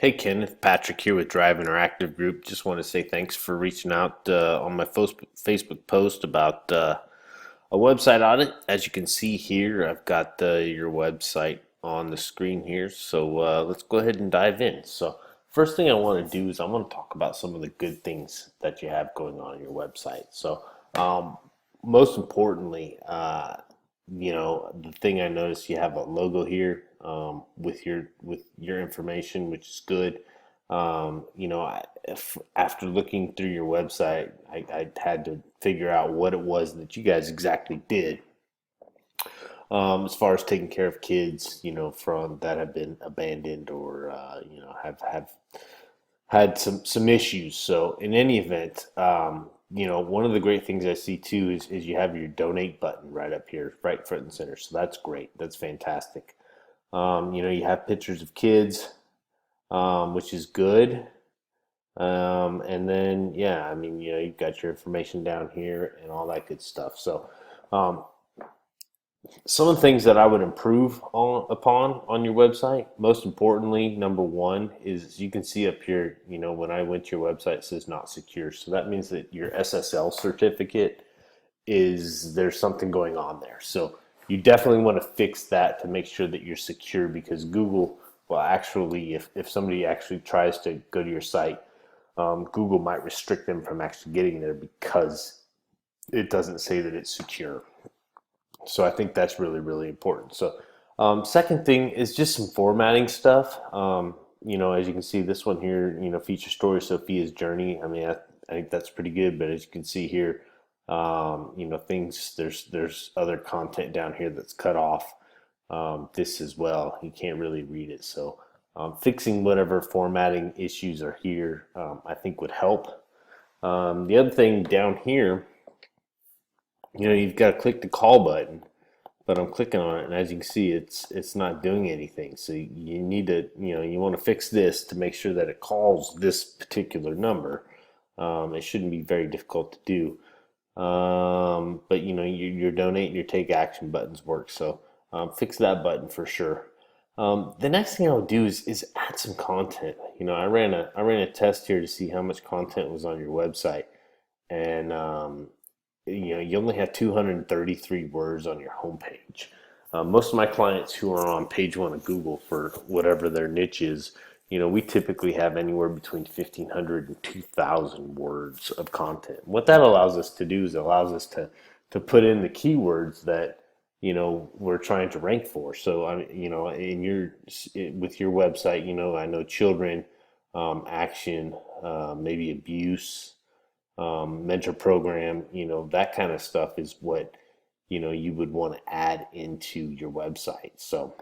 Hey Kenneth, Patrick here with Drive Interactive Group. Just want to say thanks for reaching out on my Facebook post about a website audit. As you can see here, I've got your website on the screen here. So let's go ahead and dive in. So first thing I want to do is I want to talk about some of the good things that you have going on your website. So um, most importantly, the thing I noticed, you have a logo here with your information, which is good. After looking through your website, I had to figure out what it was that you guys exactly did as far as taking care of kids, from that have been abandoned or have had some issues. So in any event, one of the great things I see too is you have your donate button right up here, right front and center. So that's great. That's fantastic. You have pictures of kids, which is good. And then, yeah, I mean, you've got your information down here and all that good stuff. So, um, some of the things that I would improve upon on your website, most importantly, number one is you can see up here, when I went to your website, it says not secure. So that means that your SSL certificate there's something going on there. So you definitely want to fix that to make sure that you're secure because Google, well, actually, if somebody actually tries to go to your site, Google might restrict them from actually getting there because it doesn't say that it's secure. So I think that's really, really important. So second thing is just some formatting stuff. As you can see, this one here, feature story Sophia's journey. I mean, I think that's pretty good. But as you can see here, things there's other content down here that's cut off. This as well, you can't really read it. So fixing whatever formatting issues are here, I think would help. The other thing down here, you've got to click the call button, but I'm clicking on it, and as you can see, it's not doing anything. So you need to, you want to fix this to make sure that it calls this particular number. It shouldn't be very difficult to do. But your donate and your take action buttons work. So fix that button for sure. The next thing I'll do is add some content. I ran a test here to see how much content was on your website, and you only have 233 words on your homepage. Most of my clients who are on page one of Google for whatever their niche is, we typically have anywhere between 1,500 and 2,000 words of content. What that allows us to do is it allows us to put in the keywords that we're trying to rank for. So with your website, I know children, action, maybe abuse, mentor program, that kind of stuff is what you would want to add into your website. So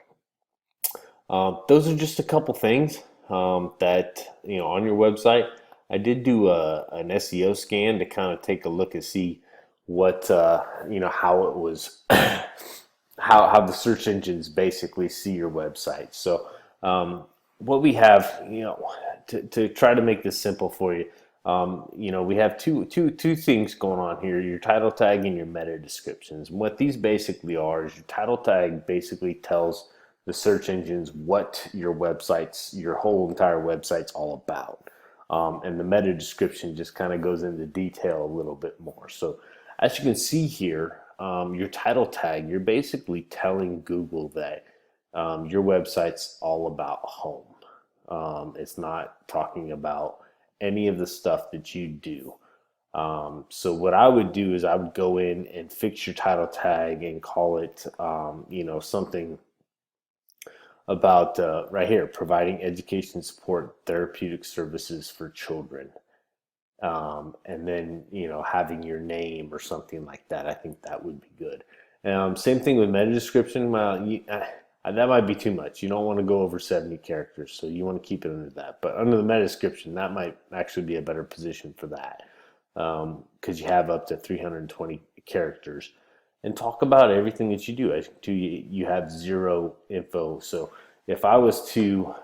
those are just a couple things that on your website. I did do an SEO scan to kind of take a look and see what how it was how the search engines basically see your website. So what we have, to try to make this simple for you, we have two things going on here: your title tag and your meta descriptions. And what these basically are is your title tag basically tells the search engines what your whole entire website's all about. And the meta description just kind of goes into detail a little bit more. So as you can see here, your title tag, you're basically telling Google that your website's all about home. It's not talking about any of the stuff that you do. So what I would do is I would go in and fix your title tag and call it, something about right here, providing education support, therapeutic services for children. And then having your name or something like that. I think that would be good. Same thing with meta description. That might be too much. You don't want to go over 70 characters, so you want to keep it under that. But under the meta description, that might actually be a better position for that, because you have up to 320 characters. And talk about everything that you do. As you have zero info. So if I was to,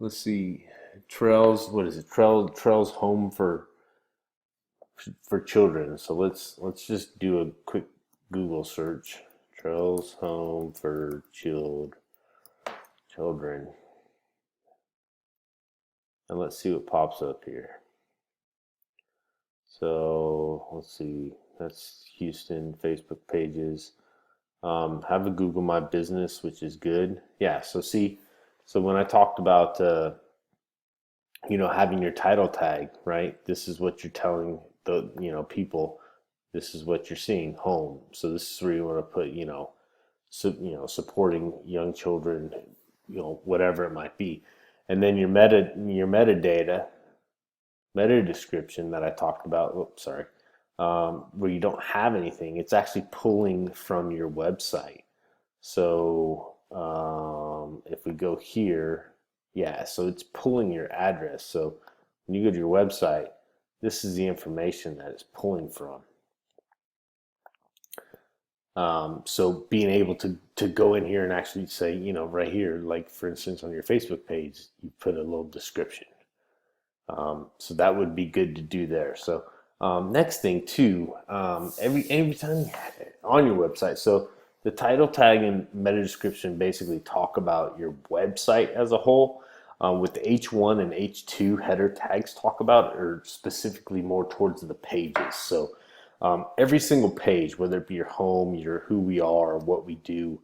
let's see, Trels, what is it? Trels home for children. So let's just do a quick Google search. Trels home for children. and let's see what pops up here. So let's see, that's Houston Facebook pages. Have a Google My Business, which is good. Yeah, so see, so when I talked about having your title tag, right? This is what you're telling the people. This is what you're seeing, home. So this is where you want to put, supporting young children, whatever it might be, and then your meta description that I talked about. Oops, sorry. Where you don't have anything, it's actually pulling from your website. So if we go here, yeah, so it's pulling your address. So when you go to your website, this is the information that it's pulling from. So being able to go in here and actually say, right here, like for instance on your Facebook page, you put a little description. So that would be good to do there. So next thing too, every time on your website, so the title tag and meta description basically talk about your website as a whole. With the H1 and H2 header tags talk about are specifically more towards the pages. So every single page, whether it be your home, your who we are, what we do,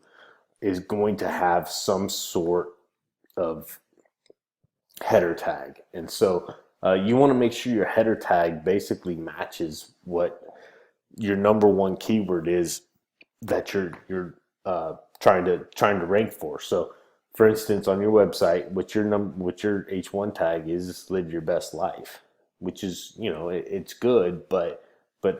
is going to have some sort of header tag. And so you want to make sure your header tag basically matches what your number one keyword is that you're trying to rank for. So for instance, on your website, what your H1 tag is live your best life, which is, it's good, but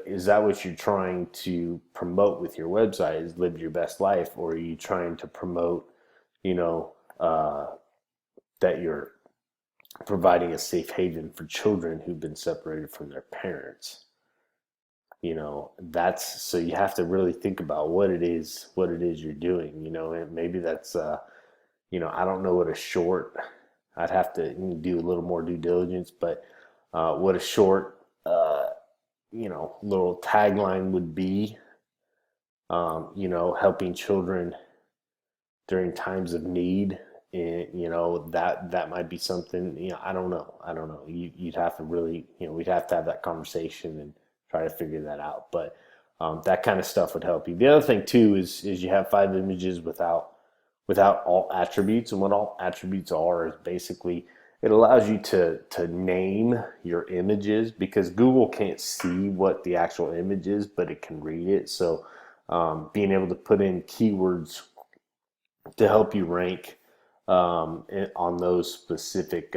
is that what you're trying to promote with your website, is live your best life, or are you trying to promote, you know, uh, that you're providing a safe haven for children who've been separated from their parents? That's, so you have to really think about what it is you're doing, and maybe that's I don't know what a short, I'd have to do a little more due diligence, but what a short little tagline would be, helping children during times of need. And, that might be something, I don't know. You'd have to really, we'd have to have that conversation and try to figure that out. But that kind of stuff would help you. The other thing too is you have 5 images without alt attributes. And what alt attributes are is basically, it allows you to name your images, because Google can't see what the actual image is, but it can read it. So being able to put in keywords to help you rank on those specific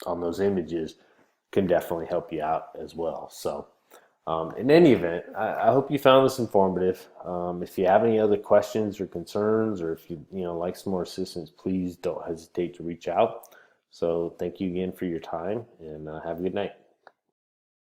on those images can definitely help you out as well. So in any event, I hope you found this informative. If you have any other questions or concerns, or if you like some more assistance, please don't hesitate to reach out. So thank you again for your time, and have a good night.